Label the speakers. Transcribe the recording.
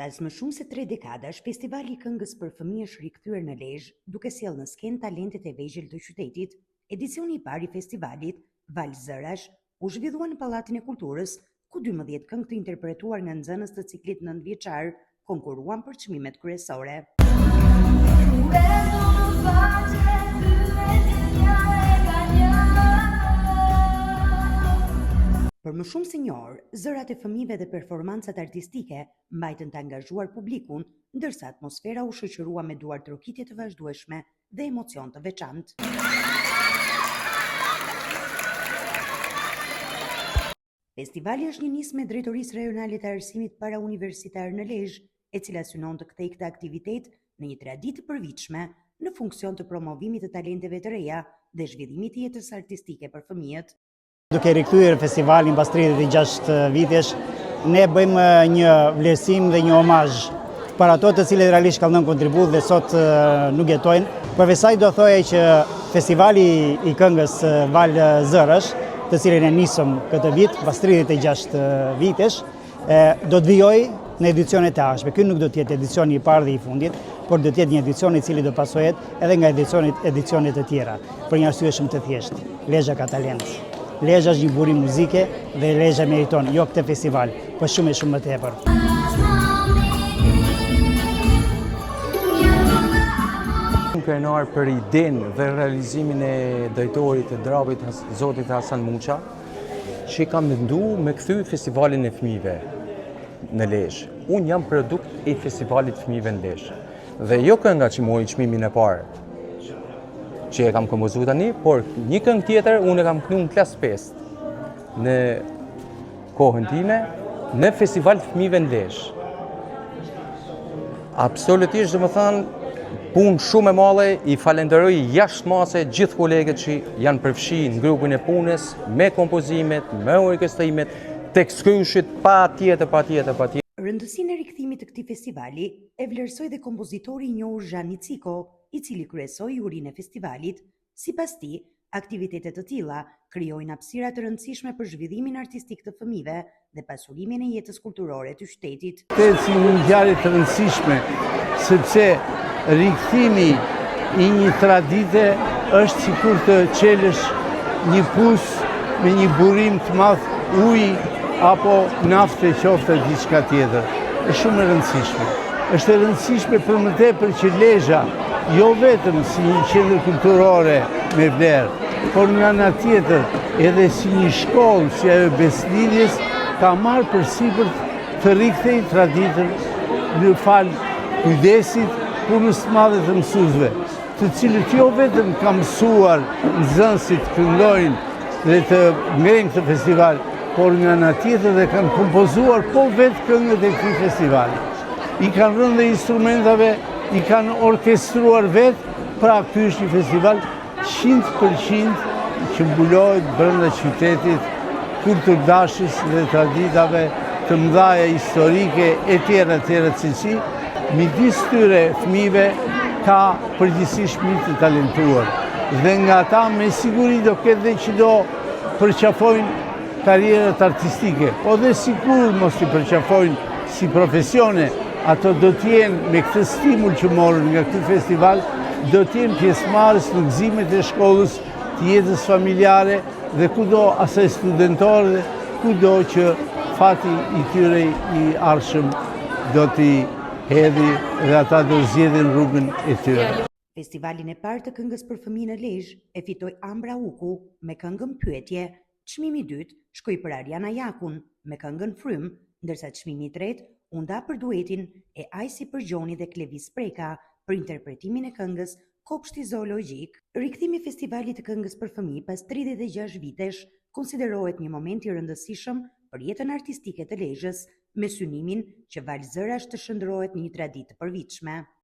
Speaker 1: Pas më shumë se 3 dekadash, Festivali i Këngës për Fëmijë është rikthyer në Lezhë, duke sjellë në skenë talentet e vegjël të qytetit. Edicioni i parë i festivalit, Val Zërash, u zhvillua në Pallatin e Kulturës, ku 12 këngë të interpretuar nga nxënës të ciklit 9-vjeçar konkurruan për çmimet kryesore. Për më shumë se një orë, zërat e fëmijëve dhe performancat artistike mbajtën të angazhuar publikun, ndërsa atmosfera u shoqërua me duar trokitje të vazhdueshme dhe emocion të veçantë. Festivali është një nismë e Drejtorisë Rajonale të Arsimit Parauniversitar në Lezhë, e cila synon të kthejë këtë aktivitet në një traditë të përvitshme në funksion të promovimit të talenteve të reja dhe zhvillimit të jetës artistike për fëmijët.
Speaker 2: Duke rikthyer festivalin pas 36 vitesh, ne bëjmë një vlerësim dhe një omazh për ato të cilët realisht kanë dhënë kontribut dhe sot nuk jetojnë. Përveç saj do thoya që festivali i këngës Val Zërash, të cilin e nisëm këtë vit pas 36 vitesh, do të vijojë në edicionet e ardhshme. Ky nuk do të jetë edicioni i parë dhe i fundit, por do të jetë një edicion i cili do pasohet edhe nga edicionet e tjera, për një arsye shumë të thjeshtë. Lezhë ka talent. Lezhë është një burim muzike dhe Lezhë meriton jo këtë festival, por shumë e shumë më tepër.
Speaker 3: Krenar për idenë dhe realizimin e drejtorit të drapit zotit Hasan Muqa, që kam mendu me kthy festivalin e fëmijëve në Lezhë. Unë jam produkt i festivalit fëmijëve në Lezhë. Dhe jo kënga që mori çmimin e parë, që e kam kompozuar tani, por një këngë tjetër unë e kam kënu në klasë 5 në kohën time në festival të fëmijëve në Lezhë. Absolutisht domethënë punë shumë e madhe, i falenderoj jashtëmase gjithë kolegët që janë përfshirë në grupin e punës, me kompozimet, me orkestrimet, tek skryshit, patjetër.
Speaker 1: Rëndësinë e rikthimit të këtij festivali e vlerësoi dhe kompozitori i njohur Zhani Ciko, i cili kryesoi jurinë e festivalit. Sipas tij, aktivitetet të tilla krijojnë hapësira të rëndësishme për zhvillimin artistik të fëmijëve dhe pasurimin e jetës kulturore të qytetit.
Speaker 4: Si një ngjarje të rëndësishme, sepse rikthimi i një tradite është sikur të qelësh një pus me një burim të madh uji apo naftë qoftë diçka tjetër. Është shumë e rëndësishme. Është e rëndësishme për më tepër që Lezhë jo vetëm si një qendër kulturore me vlerë, por nga ana tjetër edhe si një shkollë, si ajo Beslidhjes, ka marrë përsipër të rikthejë traditën në fal kujdesit, punës të madhe të mësuesve, të cilët jo vetëm ka mësuar nxënësit të këndojnë dhe të ngrenë këtë festival, por nga ana tjetër dhe kanë kompozuar po vetë këngët e këtij festivali. I kanë rënë dhe instrumentave, i kanë orkestruar vetë, pra ky është një festival 100% që mbulohet brenda qytetit, kulturdashës dhe traditave të mëdha historike e tjera cilësi. Midis tyre fëmijëve ka përgjithsisht fëmijë të talentuar dhe nga ata me siguri do ketë dhe që do përqafojnë karrierat artistike, po dhe sikur mos i përqafojnë si profesione, ato do t'jenë me këtë stimul që morën nga këtë festival, do t'jenë pjesëmarrës në gëzimet e shkollës, të jetës familjare dhe kudo asaj studentore, kudo që fati i tyre i ardhshëm do t'i hedhi dhe ata do zgjedhin rrugën e tyre.
Speaker 1: Festivalin e parë të këngës për fëmijë në Lezhë e fitoi Ambra Uku me këngën Pyetje. Çmimi i dytë shkoi për Ariana Jakun me këngën Frym, ndërsa çmimi i tretë u nda për duetin e Ajsi Përgjoni dhe Klevis Preka për interpretimin e këngës Kopshti Zoologjik. Rikthimi i festivalit të këngës për fëmijë pas 36 vitesh konsiderohet një moment i rëndësishëm për jetën artistike të Lezhës, me synimin që Val Zërash të shndrohet në një traditë të përvitshme.